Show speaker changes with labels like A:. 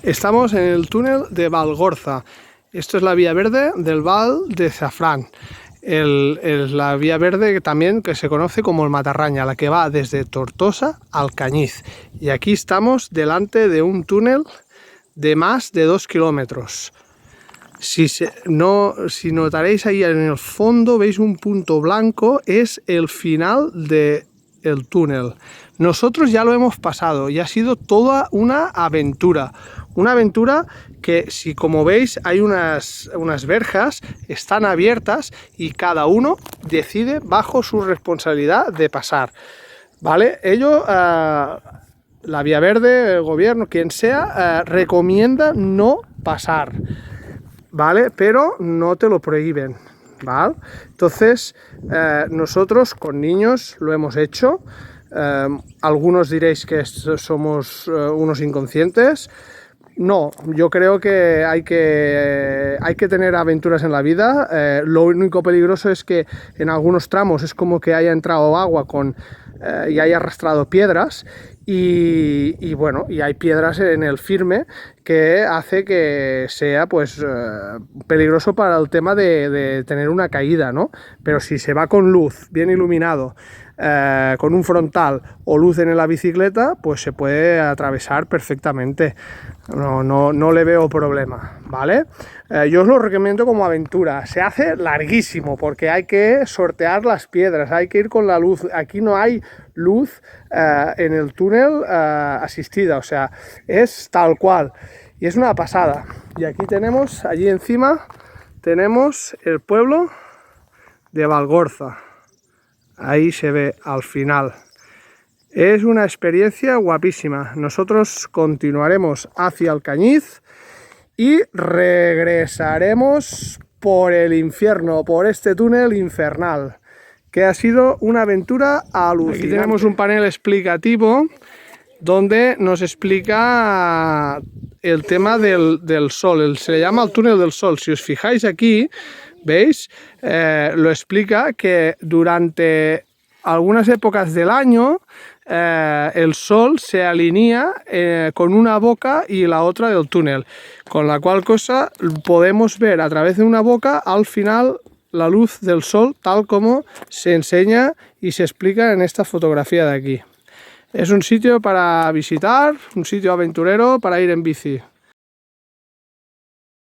A: Estamos en el túnel de Valgorza. Esto es la vía verde del Val de Zafrán. La vía verde también que se conoce como el Matarraña, la que va desde Tortosa al Cañiz. Y aquí estamos delante de un túnel de más de 2 kilómetros. Si notaréis ahí en el fondo, veis un punto blanco, es el final del túnel. Nosotros ya lo hemos pasado y ha sido toda una aventura. Una aventura que, si como veis, hay unas verjas, están abiertas y cada uno decide bajo su responsabilidad de pasar. ¿Vale? La Vía Verde, el gobierno, quien sea, recomienda no pasar. ¿Vale? Pero no te lo prohíben, ¿vale? Entonces, nosotros con niños lo hemos hecho. Algunos diréis que somos unos inconscientes. No, yo creo que hay que tener aventuras en la vida. Lo único peligroso es que en algunos tramos es como que haya entrado agua y haya arrastrado piedras y bueno, y hay piedras en el firme que hace que sea pues peligroso para el tema de tener una caída, ¿no? Pero si se va con luz, bien iluminado, con un frontal o luz en la bicicleta, pues se puede atravesar perfectamente. No le veo problema, ¿vale? Yo os lo recomiendo como aventura. Se hace larguísimo porque hay que sortear las piedras, hay que ir con la luz. Aquí no hay luz en el túnel asistida, o sea, es tal cual. Y es una pasada. Y aquí tenemos, allí encima, tenemos el pueblo de Valgorza. Ahí se ve al final. Es una experiencia guapísima. Nosotros continuaremos hacia el Cañiz y regresaremos por el infierno, por este túnel infernal, que ha sido una aventura alucinante. Aquí tenemos un panel explicativo donde nos explica el tema del sol. Se le llama el túnel del sol. Si os fijáis aquí, ¿veis? Lo explica que durante algunas épocas del año el sol se alinea con una boca y la otra del túnel, con la cual cosa podemos ver a través de una boca al final la luz del sol tal como se enseña y se explica en esta fotografía de aquí. Es un sitio para visitar, un sitio aventurero para ir en bici.